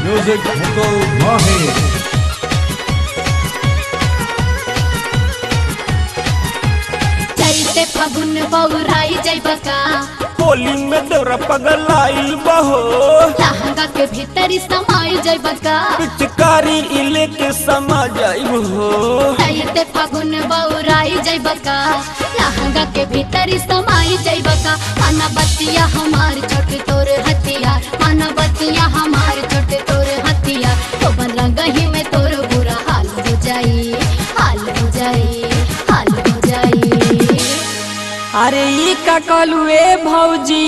Music Mukul माही। चैते फागुन बौराई जैबका होली में तोरा पगल आइल बहो, लहंगा के भीतर समाई जैबका पिचकारी इले के समा जाइब हो। चैते फागुन बौराई जैबका लहंगा के भीतर समाई जैबका। माना बतिया हमार छोटे तोर हथियार, माना बतिया हमार छोटे तोर हथियार। तो बन रंगही में तोर बुरा हाल हो जाई, हाल हो जाई, हाल हो जाई। अरे ई का कलुए भौजी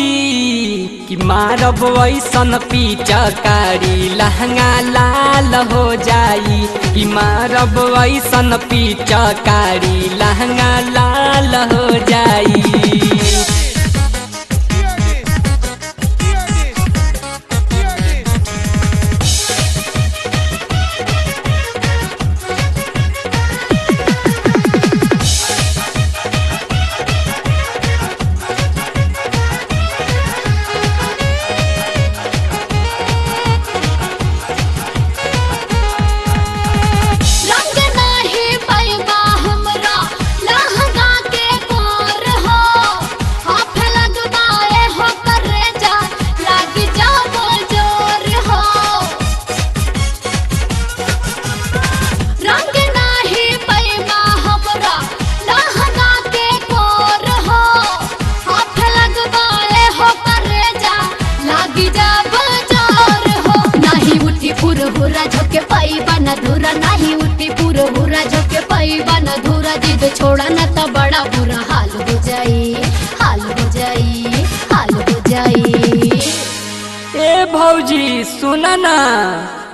कि मारब ऐसन पिचकारी लहंगा लाल हो जाई, कि मारब ऐसन पिचकारी लहंगा लाल हो जाई। पुरहुरा झोंके पाईबा न धूरा, नहीं उठी पुरहुरा झोंके पाईबा न धूरा। जिद छोड़ा न तो बड़ा बुरा हाल हो जाई, हाल हो जाई, हाल हो जाई। ए भौजी सुना ना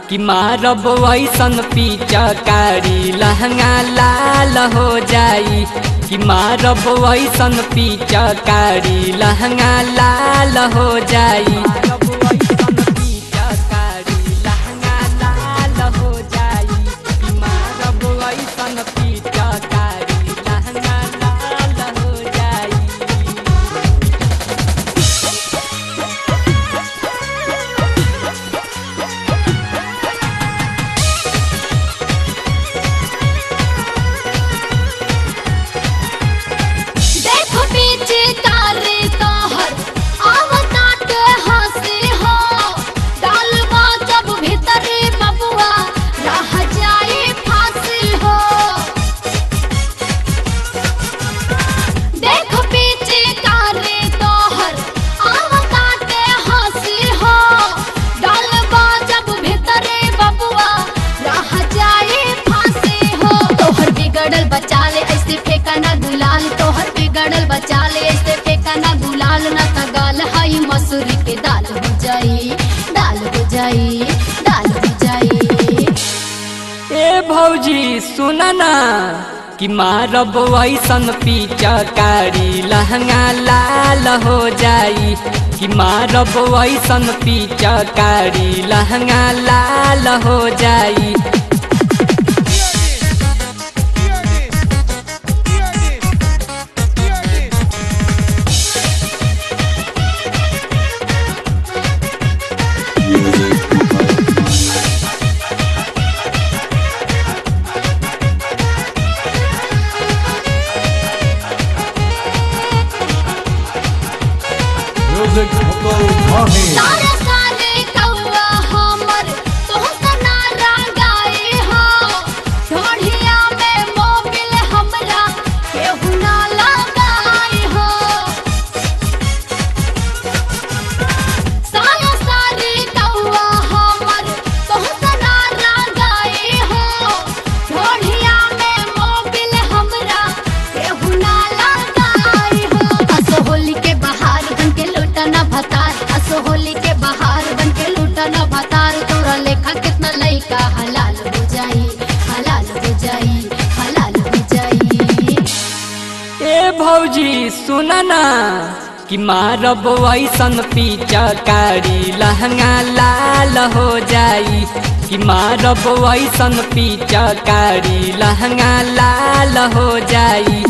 कि मारब ऐसन पिचकारी लहंगा लाल हो जाई, कि मारब ऐसन पिचकारी लहंगा लाल हो जाई। बचा ले ऐसे फेंका ना गुलाल, तोहर बिगड़ल बचा ले ऐसे फेंका ना गुलाल। ना तगाल हाई मसूरी के दाल हो जाई, दाल हो जाई, दाल हो जाई। ए भौजी सुना ना कि मारब ऐसन पिचकारी लहंगा लाल हो जाई, कि मारब ऐसन पिचकारी लहंगा लाल हो जाई। म्यूजिक मुकुल माही। सारा साले कौआ हमर तोहसा ना रंगाई हो, ढोढ़िया में मोबिल हमरा केहू ना लगाई हो। सारा साले कौआ हमर तोहसा ना रंगाई हो, ढोढ़िया में मोबिल हमरा केहू ना लगाई हो। असो होली के बहार बन के लूटना भतार, असो होली के बहार बन के लूटना भतार। तोरा लेखा कितना लइका हलाल हो जाई, हलाल हो जाई, हलाल हो जाई। ए भौजी सुना ना कि मारब ऐसन पिचकारी लहंगा लाल हो जाई, कि मारब ऐसन पिचकारी लहंगा लाल हो जाई।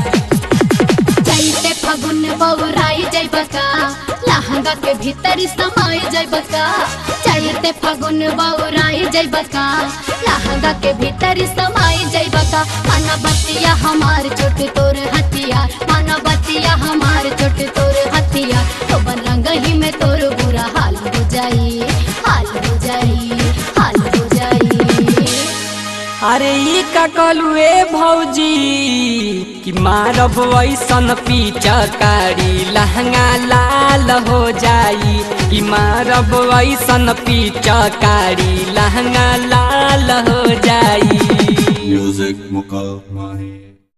चैते फगुन बौराई जैबका लहंगा के भीतर समाई जैबका। चैते फगुन बौराई जैबका लहंगा के भीतर समाई जैबका। माना बतिया हमार चोट तोर हथियार, माना बतिया हमार चोट तोर हथियार। तो रंग ही में तोर बुरा हाल हो जाई, हाल हो जाई, हाल हो जाई। अरे ई का कहलू ए भौजी कि मारब ऐसन पिचकारी लहंगा लाल हो जाई। कि मारब ऐसन पिचकारी लहंगा लाल हो जाई। Music Muka Mahi.